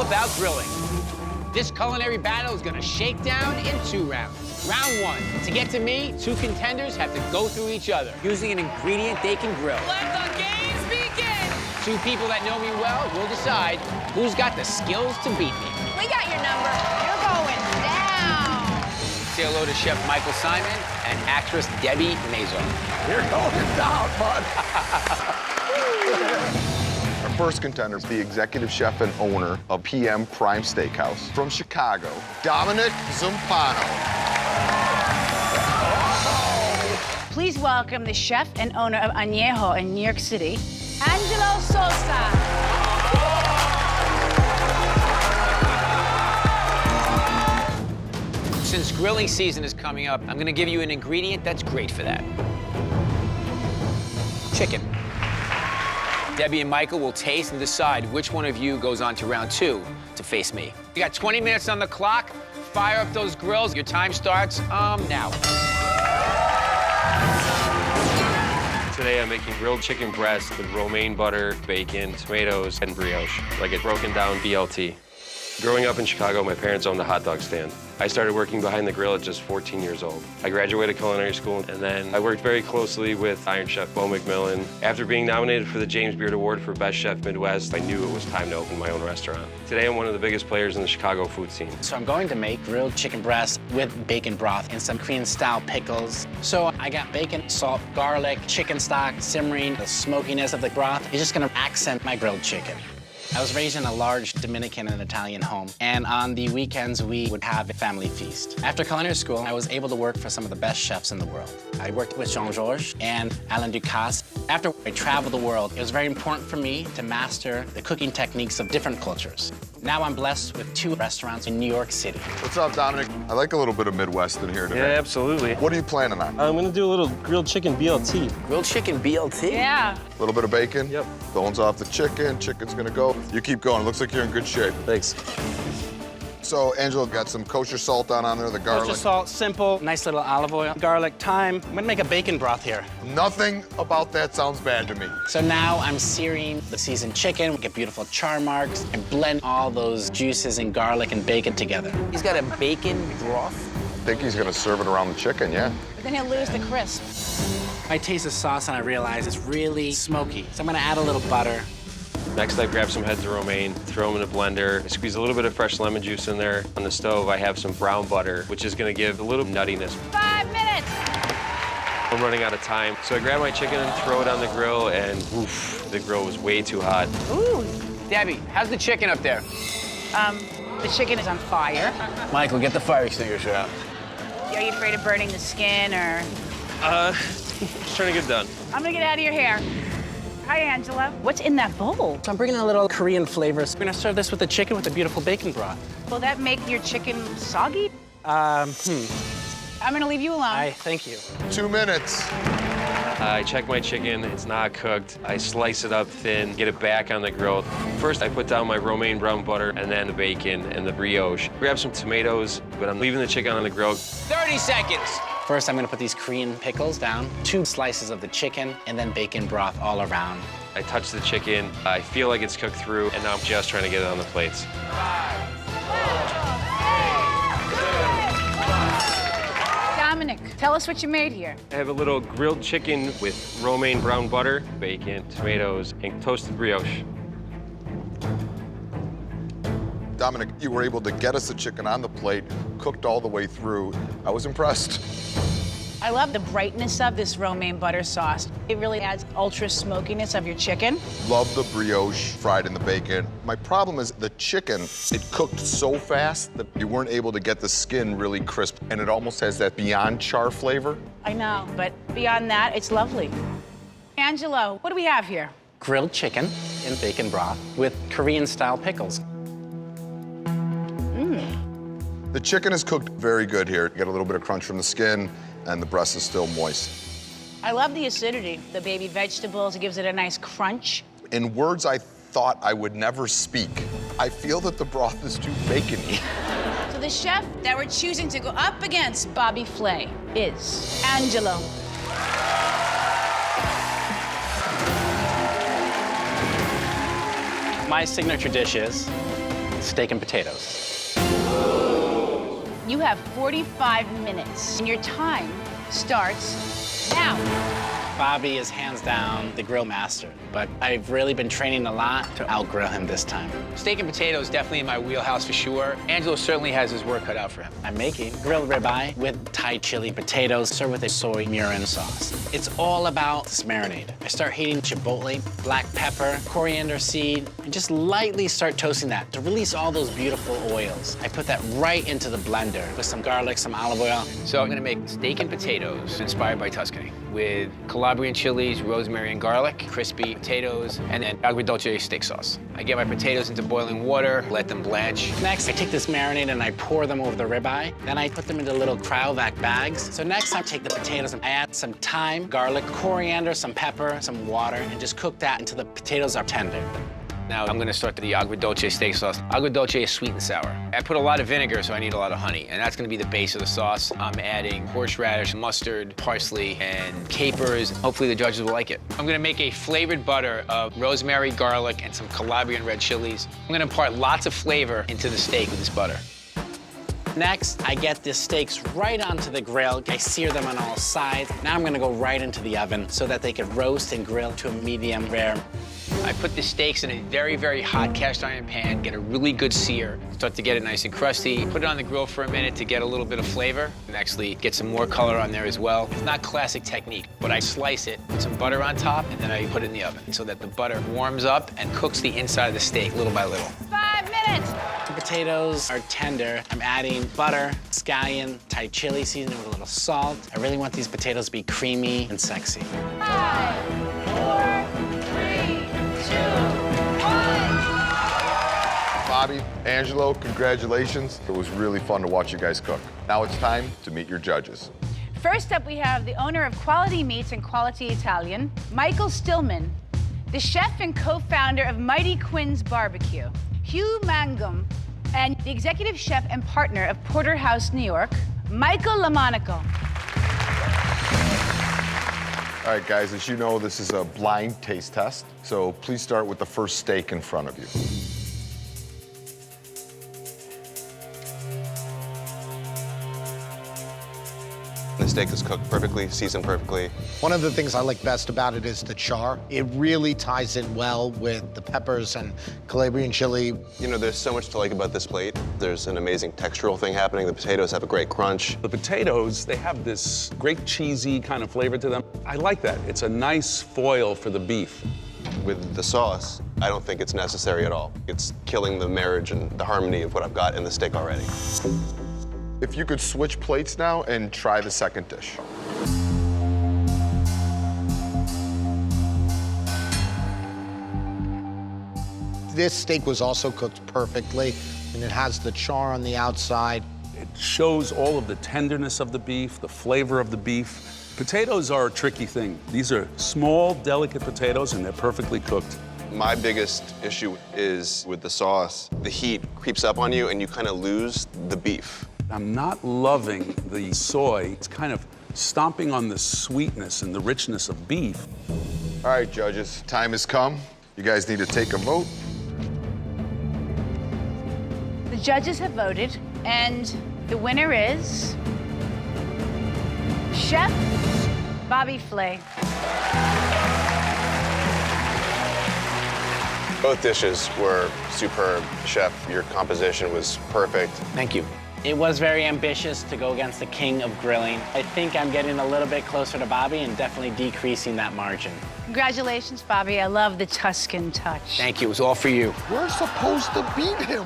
about grilling. This culinary battle is gonna shake down in 2 rounds. Round 1, to get to me, 2 contenders have to go through each other using an ingredient they can grill. Let the games begin! 2 people that know me well will decide who's got the skills to beat me. We got your number. You're going down. Say hello to Chef Michael Simon and actress Debbie Mazar. You're going down, bud. Our first contender is the executive chef and owner of PM Prime Steakhouse from Chicago, Dominic Zumpano. Please welcome the chef and owner of Añejo in New York City, Angelo Sosa. Since grilling season is coming up, I'm gonna give you an ingredient that's great for that. Chicken. Debbie and Michael will taste and decide which one of you goes on to round 2 to face me. You got 20 minutes on the clock. Fire up those grills. Your time starts now. Today I'm making grilled chicken breast with romaine butter, bacon, tomatoes, and brioche, like a broken down BLT. Growing up in Chicago, my parents owned a hot dog stand. I started working behind the grill at just 14 years old. I graduated culinary school, and then I worked very closely with Iron Chef Bo McMillan. After being nominated for the James Beard Award for Best Chef Midwest, I knew it was time to open my own restaurant. Today, I'm one of the biggest players in the Chicago food scene. So I'm going to make grilled chicken breast with bacon broth and some Korean-style pickles. So I got bacon, salt, garlic, chicken stock, simmering. The smokiness of the broth is just gonna accent my grilled chicken. I was raised in a large Dominican and Italian home, and on the weekends, we would have a family feast. After culinary school, I was able to work for some of the best chefs in the world. I worked with Jean-Georges and Alain Ducasse. After I traveled the world, it was very important for me to master the cooking techniques of different cultures. Now I'm blessed with 2 restaurants in New York City. What's up, Dominic? I like a little bit of Midwest in here today. Yeah, absolutely. What are you planning on? I'm gonna do a little grilled chicken BLT. Grilled chicken BLT? Yeah. A little bit of bacon? Yep. Bones off the chicken. Chicken's gonna go. You keep going. It looks like you're in good shape. Thanks. So, Angelo got some kosher salt on there, the garlic. Kosher salt, simple, nice little olive oil, garlic, thyme. I'm gonna make a bacon broth here. Nothing about that sounds bad to me. So now I'm searing the seasoned chicken, get beautiful char marks, and blend all those juices and garlic and bacon together. He's got a bacon broth. I think he's gonna serve it around the chicken, yeah. But then he'll lose the crisp. I taste the sauce and I realize it's really smoky. So I'm gonna add a little butter. Next, I grab some heads of romaine, throw them in a blender. I squeeze a little bit of fresh lemon juice in there. On the stove, I have some brown butter, which is gonna give a little nuttiness. 5 minutes. I'm running out of time. So I grab my chicken and throw it on the grill, and oof, the grill was way too hot. Ooh. Debbie, how's the chicken up there? The chicken is on fire. Michael, get the fire extinguisher out. Are you afraid of burning the skin or? Just trying to get it done. I'm gonna get out of your hair. Hi, Angela. What's in that bowl? So I'm bringing a little Korean flavors. We're gonna serve this with the chicken with a beautiful bacon broth. Will that make your chicken soggy? I'm gonna leave you alone. Thank you. 2 minutes. I check my chicken, it's not cooked. I slice it up thin, get it back on the grill. First, I put down my romaine brown butter and then the bacon and the brioche. Grab some tomatoes, but I'm leaving the chicken on the grill. 30 seconds. First, I'm gonna put these Korean pickles down, 2 slices of the chicken, and then bacon broth all around. I touch the chicken, I feel like it's cooked through, and now I'm just trying to get it on the plates. Dominic, tell us what you made here. I have a little grilled chicken with romaine brown butter, bacon, tomatoes, and toasted brioche. Dominic, you were able to get us the chicken on the plate, cooked all the way through. I was impressed. I love the brightness of this romaine butter sauce. It really adds ultra smokiness of your chicken. Love the brioche fried in the bacon. My problem is the chicken, it cooked so fast that you weren't able to get the skin really crisp, and it almost has that beyond char flavor. I know, but beyond that, it's lovely. Angelo, what do we have here? Grilled chicken in bacon broth with Korean-style pickles. The chicken is cooked very good here. You get a little bit of crunch from the skin, and the breast is still moist. I love the acidity, the baby vegetables. It gives it a nice crunch. In words I thought I would never speak, I feel that the broth is too bacony. So the chef that we're choosing to go up against Bobby Flay is Angelo. My signature dish is steak and potatoes. You have 45 minutes, and your time starts now. Bobby is hands down the grill master, but I've really been training a lot to outgrill him this time. Steak and potatoes definitely in my wheelhouse for sure. Angelo certainly has his work cut out for him. I'm making grilled ribeye with Thai chili potatoes served with a soy mirin sauce. It's all about this marinade. I start heating chipotle, black pepper, coriander seed, and just lightly start toasting that to release all those beautiful oils. I put that right into the blender with some garlic, some olive oil. So I'm gonna make steak and potatoes inspired by Tuscany with Calabrian chilies, rosemary and garlic, crispy potatoes, and then agrodolce steak sauce. I get my potatoes into boiling water, let them blanch. Next, I take this marinade and I pour them over the ribeye. Then I put them into little cryovac bags. So next, I take the potatoes and I add some thyme, garlic, coriander, some pepper, some water, and just cook that until the potatoes are tender. Now I'm gonna start the agrodolce steak sauce. Agrodolce is sweet and sour. I put a lot of vinegar, so I need a lot of honey, and that's gonna be the base of the sauce. I'm adding horseradish, mustard, parsley, and capers. Hopefully the judges will like it. I'm gonna make a flavored butter of rosemary, garlic, and some Calabrian red chilies. I'm gonna impart lots of flavor into the steak with this butter. Next, I get the steaks right onto the grill. I sear them on all sides. Now I'm gonna go right into the oven so that they can roast and grill to a medium rare. I put the steaks in a very, very hot cast iron pan, get a really good sear, start to get it nice and crusty, put it on the grill for a minute to get a little bit of flavor, and actually get some more color on there as well. It's not classic technique, but I slice it, put some butter on top, and then I put it in the oven so that the butter warms up and cooks the inside of the steak little by little. 5 minutes. The potatoes are tender. I'm adding butter, scallion, Thai chili seasoning with a little salt. I really want these potatoes to be creamy and sexy. 5, 4, 3, 2, 1. Bobby, Angelo, congratulations. It was really fun to watch you guys cook. Now it's time to meet your judges. First up, we have the owner of Quality Meats and Quality Italian, Michael Stillman, the chef and co-founder of Mighty Quinn's Barbecue, Hugh Mangum, and the executive chef and partner of Porterhouse, New York, Michael Lamonaco. All right, guys, as you know, this is a blind taste test, so please start with the first steak in front of you. The steak is cooked perfectly, seasoned perfectly. One of the things I like best about it is the char. It really ties in well with the peppers and Calabrian chili. You know, there's so much to like about this plate. There's an amazing textural thing happening. The potatoes have a great crunch. The potatoes, they have this great cheesy kind of flavor to them. I like that. It's a nice foil for the beef. With the sauce, I don't think it's necessary at all. It's killing the marriage and the harmony of what I've got in the steak already. If you could switch plates now and try the second dish. This steak was also cooked perfectly, and it has the char on the outside. It shows all of the tenderness of the beef, the flavor of the beef. Potatoes are a tricky thing. These are small, delicate potatoes, and they're perfectly cooked. My biggest issue is with the sauce. The heat creeps up on you, and you kind of lose the beef. I'm not loving the soy. It's kind of stomping on the sweetness and the richness of beef. All right, judges, time has come. You guys need to take a vote. The judges have voted, and the winner is Chef Bobby Flay. Both dishes were superb. Chef, your composition was perfect. Thank you. It was very ambitious to go against the king of grilling. I think I'm getting a little bit closer to Bobby and definitely decreasing that margin. Congratulations, Bobby. I love the Tuscan touch. Thank you. It was all for you. We're supposed to beat him.